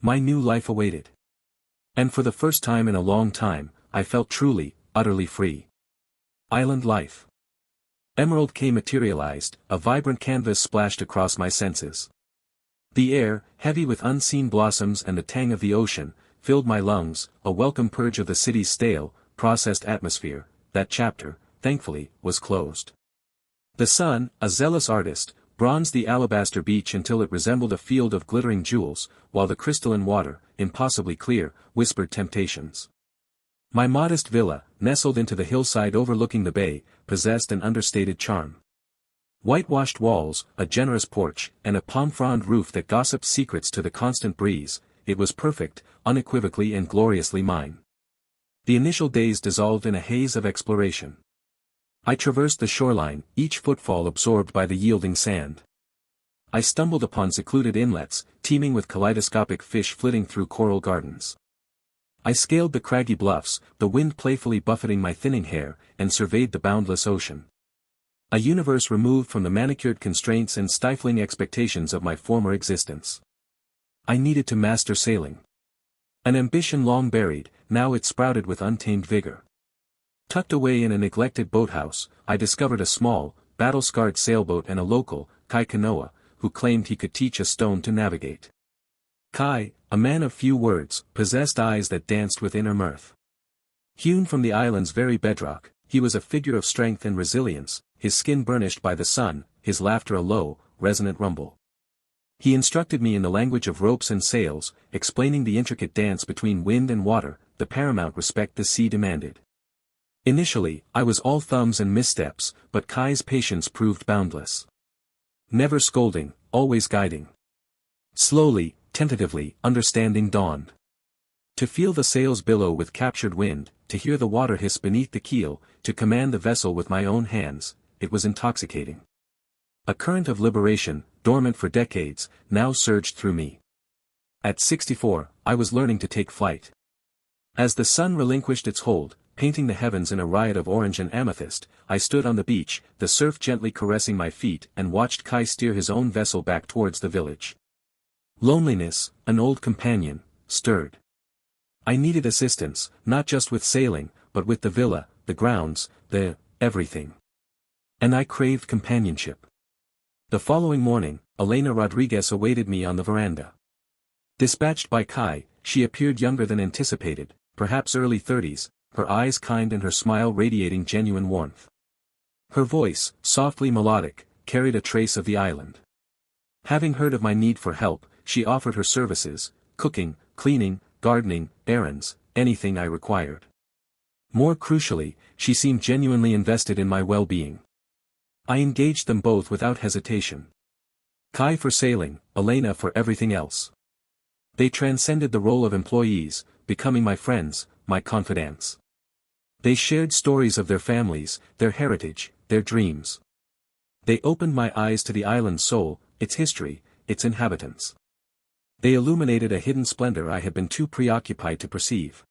My new life awaited. And for the first time in a long time, I felt truly, utterly free. Island life. Emerald Cay materialized, a vibrant canvas splashed across my senses. The air, heavy with unseen blossoms and the tang of the ocean, filled my lungs, a welcome purge of the city's stale, processed atmosphere. That chapter, thankfully, was closed. The sun, a zealous artist, bronzed the alabaster beach until it resembled a field of glittering jewels, while the crystalline water, impossibly clear, whispered temptations. My modest villa, nestled into the hillside overlooking the bay, possessed an understated charm. Whitewashed walls, a generous porch, and a palm-frond roof that gossiped secrets to the constant breeze, it was perfect, unequivocally and gloriously mine. The initial days dissolved in a haze of exploration. I traversed the shoreline, each footfall absorbed by the yielding sand. I stumbled upon secluded inlets, teeming with kaleidoscopic fish flitting through coral gardens. I scaled the craggy bluffs, the wind playfully buffeting my thinning hair, and surveyed the boundless ocean. A universe removed from the manicured constraints and stifling expectations of my former existence. I needed to master sailing. An ambition long buried, now it sprouted with untamed vigor. Tucked away in a neglected boathouse, I discovered a small, battle-scarred sailboat and a local, Kai Kanoa, who claimed he could teach a stone to navigate. Kai, a man of few words, possessed eyes that danced with inner mirth. Hewn from the island's very bedrock, he was a figure of strength and resilience, his skin burnished by the sun, his laughter a low, resonant rumble. He instructed me in the language of ropes and sails, explaining the intricate dance between wind and water, the paramount respect the sea demanded. Initially, I was all thumbs and missteps, but Kai's patience proved boundless. Never scolding, always guiding. Slowly, tentatively, understanding dawned. To feel the sails billow with captured wind, to hear the water hiss beneath the keel, to command the vessel with my own hands, it was intoxicating. A current of liberation, dormant for decades, now surged through me. At 64, I was learning to take flight. As the sun relinquished its hold, painting the heavens in a riot of orange and amethyst, I stood on the beach, the surf gently caressing my feet, and watched Kai steer his own vessel back towards the village. Loneliness, an old companion, stirred. I needed assistance, not just with sailing, but with the villa, the grounds, the everything. And I craved companionship. The following morning, Elena Rodriguez awaited me on the veranda. Dispatched by Kai, she appeared younger than anticipated, perhaps early 30s, her eyes kind and her smile radiating genuine warmth. Her voice, softly melodic, carried a trace of the island. Having heard of my need for help, she offered her services: cooking, cleaning, gardening, errands, anything I required. More crucially, she seemed genuinely invested in my well-being. I engaged them both without hesitation. Kai for sailing, Elena for everything else. They transcended the role of employees, becoming my friends, my confidants. They shared stories of their families, their heritage, their dreams. They opened my eyes to the island's soul, its history, its inhabitants. They illuminated a hidden splendor I had been too preoccupied to perceive.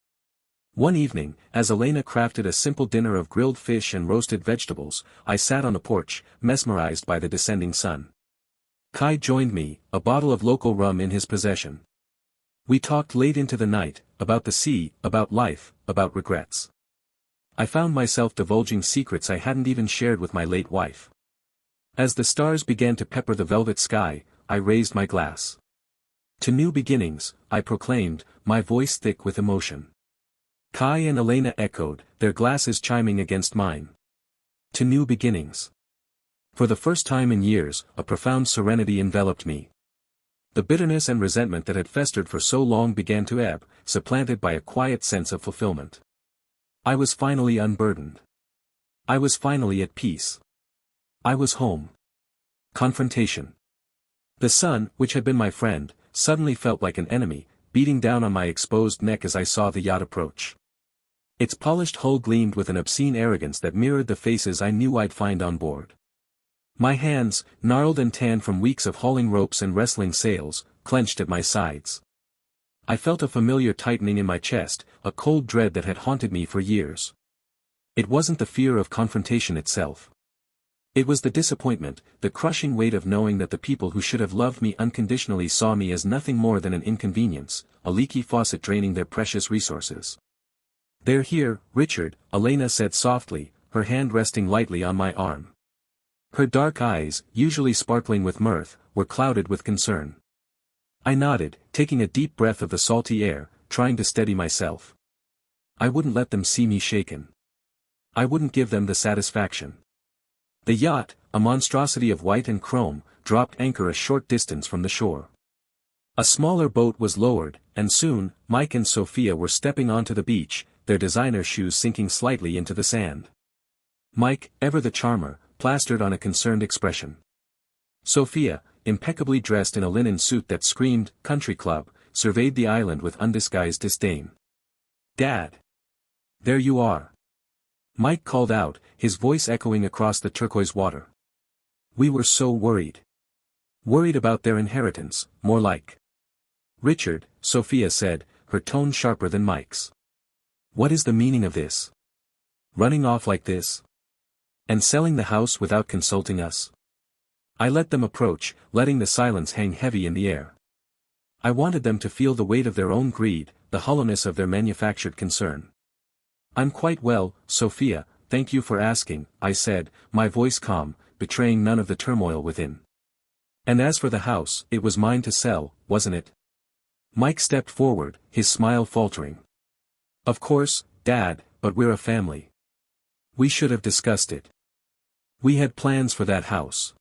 One evening, as Elena crafted a simple dinner of grilled fish and roasted vegetables, I sat on the porch, mesmerized by the descending sun. Kai joined me, a bottle of local rum in his possession. We talked late into the night, about the sea, about life, about regrets. I found myself divulging secrets I hadn't even shared with my late wife. As the stars began to pepper the velvet sky, I raised my glass. To new beginnings, I proclaimed, my voice thick with emotion. Kai and Elena echoed, their glasses chiming against mine. To new beginnings. For the first time in years, a profound serenity enveloped me. The bitterness and resentment that had festered for so long began to ebb, supplanted by a quiet sense of fulfillment. I was finally unburdened. I was finally at peace. I was home. Confrontation. The sun, which had been my friend, suddenly felt like an enemy, beating down on my exposed neck as I saw the yacht approach. Its polished hull gleamed with an obscene arrogance that mirrored the faces I knew I'd find on board. My hands, gnarled and tanned from weeks of hauling ropes and wrestling sails, clenched at my sides. I felt a familiar tightening in my chest, a cold dread that had haunted me for years. It wasn't the fear of confrontation itself. It was the disappointment, the crushing weight of knowing that the people who should have loved me unconditionally saw me as nothing more than an inconvenience, a leaky faucet draining their precious resources. "They're here, Richard," Elena said softly, her hand resting lightly on my arm. Her dark eyes, usually sparkling with mirth, were clouded with concern. I nodded, taking a deep breath of the salty air, trying to steady myself. I wouldn't let them see me shaken. I wouldn't give them the satisfaction. The yacht, a monstrosity of white and chrome, dropped anchor a short distance from the shore. A smaller boat was lowered, and soon, Mike and Sophia were stepping onto the beach, their designer shoes sinking slightly into the sand. Mike, ever the charmer, plastered on a concerned expression. Sophia, impeccably dressed in a linen suit that screamed, "Country Club," surveyed the island with undisguised disdain. "Dad! There you are!" Mike called out, his voice echoing across the turquoise water. "We were so worried. Worried about their inheritance, more like." "Richard," Sophia said, her tone sharper than Mike's. "What is the meaning of this? Running off like this? And selling the house without consulting us?" I let them approach, letting the silence hang heavy in the air. I wanted them to feel the weight of their own greed, the hollowness of their manufactured concern. "I'm quite well, Sophia, thank you for asking," I said, my voice calm, betraying none of the turmoil within. "And as for the house, it was mine to sell, wasn't it?" Mike stepped forward, his smile faltering. "Of course, Dad, but we're a family. We should have discussed it. We had plans for that house.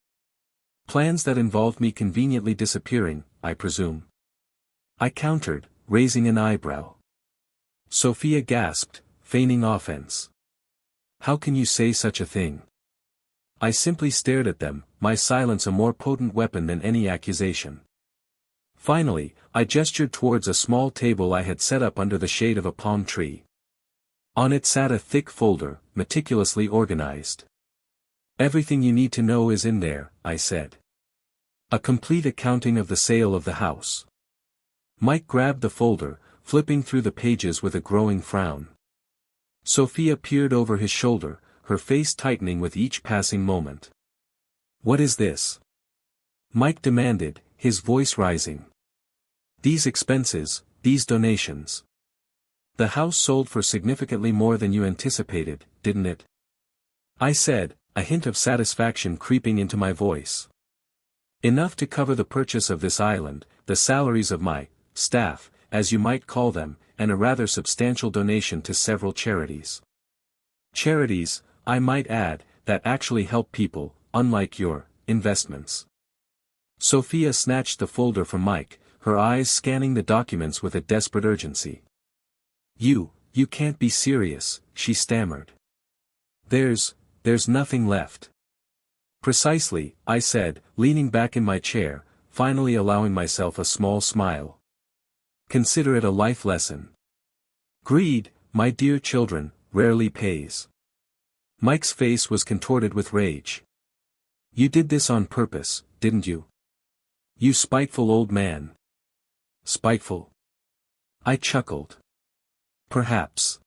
Plans that involved me conveniently disappearing, I presume." I countered, raising an eyebrow. Sophia gasped, feigning offense. "How can you say such a thing?" I simply stared at them, my silence a more potent weapon than any accusation. Finally, I gestured towards a small table I had set up under the shade of a palm tree. On it sat a thick folder, meticulously organized. "Everything you need to know is in there," I said. "A complete accounting of the sale of the house." Mike grabbed the folder, flipping through the pages with a growing frown. Sophia peered over his shoulder, her face tightening with each passing moment. "What is this?" Mike demanded, his voice rising. "These expenses, these donations. The house sold for significantly more than you anticipated, didn't it?" I said, a hint of satisfaction creeping into my voice. "Enough to cover the purchase of this island, the salaries of my staff, as you might call them, and a rather substantial donation to several charities. Charities, I might add, that actually help people, unlike your investments." Sophia snatched the folder from Mike, her eyes scanning the documents with a desperate urgency. You can't be serious," she stammered. There's nothing left." "Precisely," I said, leaning back in my chair, finally allowing myself a small smile. "Consider it a life lesson. Greed, my dear children, rarely pays." Mike's face was contorted with rage. "You did this on purpose, didn't you? You spiteful old man." "Spiteful?" I chuckled. "Perhaps.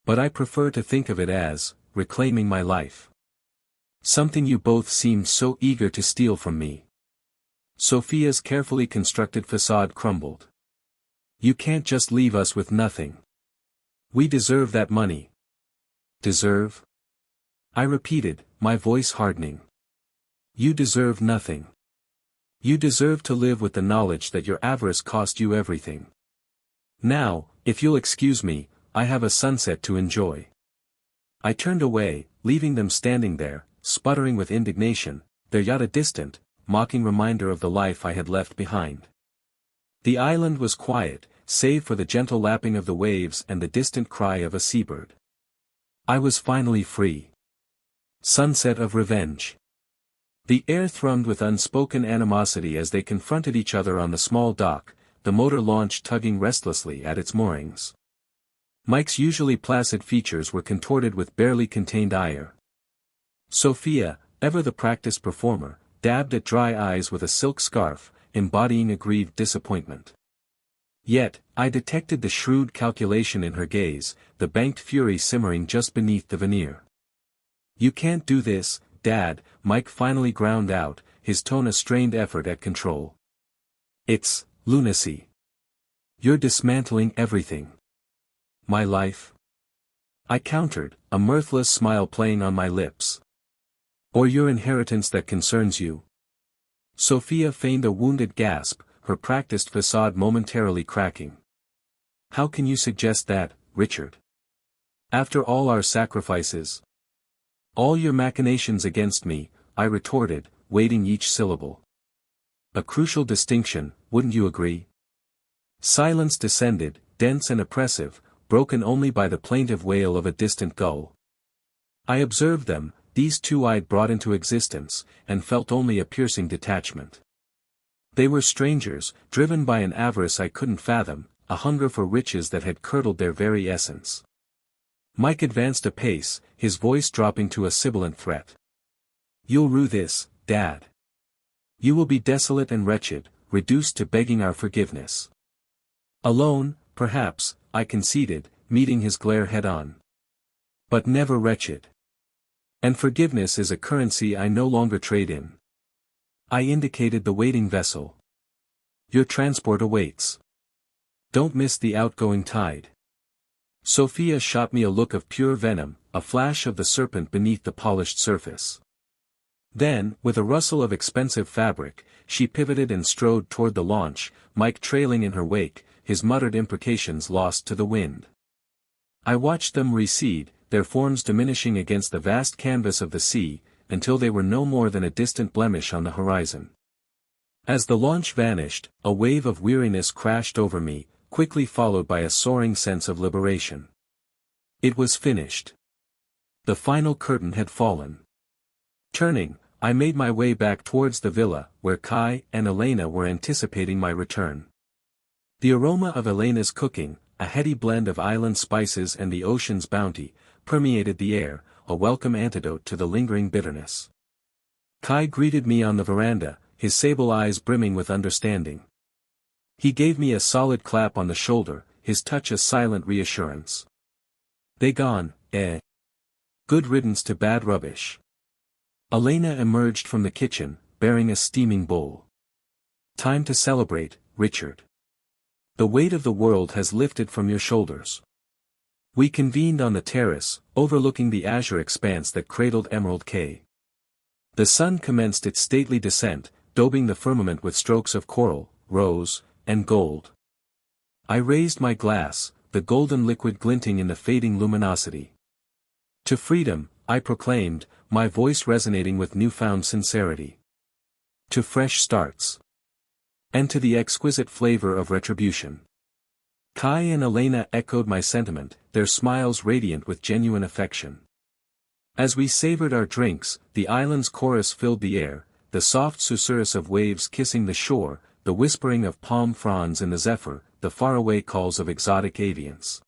But I prefer to think of it as, reclaiming my life. Something you both seemed so eager to steal from me." Sophia's carefully constructed facade crumbled. "You can't just leave us with nothing. We deserve that money." "Deserve?" I repeated, my voice hardening. "You deserve nothing. You deserve to live with the knowledge that your avarice cost you everything. Now, if you'll excuse me, I have a sunset to enjoy." I turned away, leaving them standing there, sputtering with indignation, their yacht a distant, mocking reminder of the life I had left behind. The island was quiet, save for the gentle lapping of the waves and the distant cry of a seabird. I was finally free. Sunset of revenge. The air thrummed with unspoken animosity as they confronted each other on the small dock, the motor launch tugging restlessly at its moorings. Mike's usually placid features were contorted with barely contained ire. Sophia, ever the practiced performer, dabbed at dry eyes with a silk scarf, embodying aggrieved disappointment. Yet, I detected the shrewd calculation in her gaze, the banked fury simmering just beneath the veneer. "You can't do this, Dad," Mike finally ground out, his tone a strained effort at control. "It's lunacy. You're dismantling everything." "My life?" I countered, a mirthless smile playing on my lips. "Or your inheritance that concerns you?" Sophia feigned a wounded gasp, her practiced facade momentarily cracking. "How can you suggest that, Richard? After all our sacrifices? All your machinations against me," I retorted, weighting each syllable. "A crucial distinction, wouldn't you agree?" Silence descended, dense and oppressive, broken only by the plaintive wail of a distant gull. I observed them, these two I'd brought into existence, and felt only a piercing detachment. They were strangers, driven by an avarice I couldn't fathom, a hunger for riches that had curdled their very essence. Mike advanced a pace, his voice dropping to a sibilant threat. "You'll rue this, Dad. You will be desolate and wretched, reduced to begging our forgiveness." "Alone, perhaps," I conceded, meeting his glare head-on. "But never wretched. And forgiveness is a currency I no longer trade in." I indicated the waiting vessel. "Your transport awaits. Don't miss the outgoing tide." Sophia shot me a look of pure venom, a flash of the serpent beneath the polished surface. Then, with a rustle of expensive fabric, she pivoted and strode toward the launch, Mike trailing in her wake, his muttered imprecations lost to the wind. I watched them recede, their forms diminishing against the vast canvas of the sea, until they were no more than a distant blemish on the horizon. As the launch vanished, a wave of weariness crashed over me, quickly followed by a soaring sense of liberation. It was finished. The final curtain had fallen. Turning, I made my way back towards the villa, where Kai and Elena were anticipating my return. The aroma of Elena's cooking, a heady blend of island spices and the ocean's bounty, permeated the air, a welcome antidote to the lingering bitterness. Kai greeted me on the veranda, his sable eyes brimming with understanding. He gave me a solid clap on the shoulder, his touch a silent reassurance. "They gone, eh? Good riddance to bad rubbish." Elena emerged from the kitchen, bearing a steaming bowl. "Time to celebrate, Richard. The weight of the world has lifted from your shoulders." We convened on the terrace, overlooking the azure expanse that cradled Emerald Cay. The sun commenced its stately descent, daubing the firmament with strokes of coral, rose, and gold. I raised my glass, the golden liquid glinting in the fading luminosity. "To freedom," I proclaimed, my voice resonating with newfound sincerity. To fresh starts. And to the exquisite flavor of retribution. Kai and Elena echoed my sentiment, their smiles radiant with genuine affection. As we savored our drinks, the island's chorus filled the air, the soft susurrus of waves kissing the shore, the whispering of palm fronds in the zephyr, the faraway calls of exotic avians.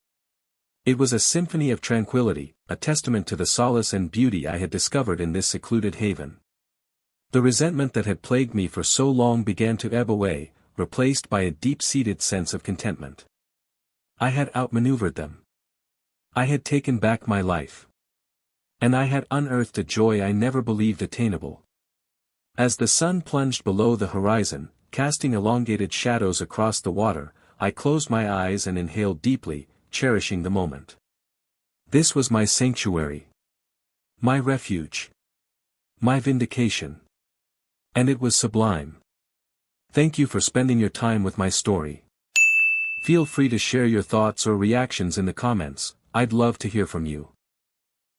It was a symphony of tranquility, a testament to the solace and beauty I had discovered in this secluded haven. The resentment that had plagued me for so long began to ebb away, replaced by a deep-seated sense of contentment. I had outmaneuvered them. I had taken back my life. And I had unearthed a joy I never believed attainable. As the sun plunged below the horizon, casting elongated shadows across the water, I closed my eyes and inhaled deeply, cherishing the moment. This was my sanctuary. My refuge. My vindication. And it was sublime. Thank you for spending your time with my story. Feel free to share your thoughts or reactions in the comments, I'd love to hear from you.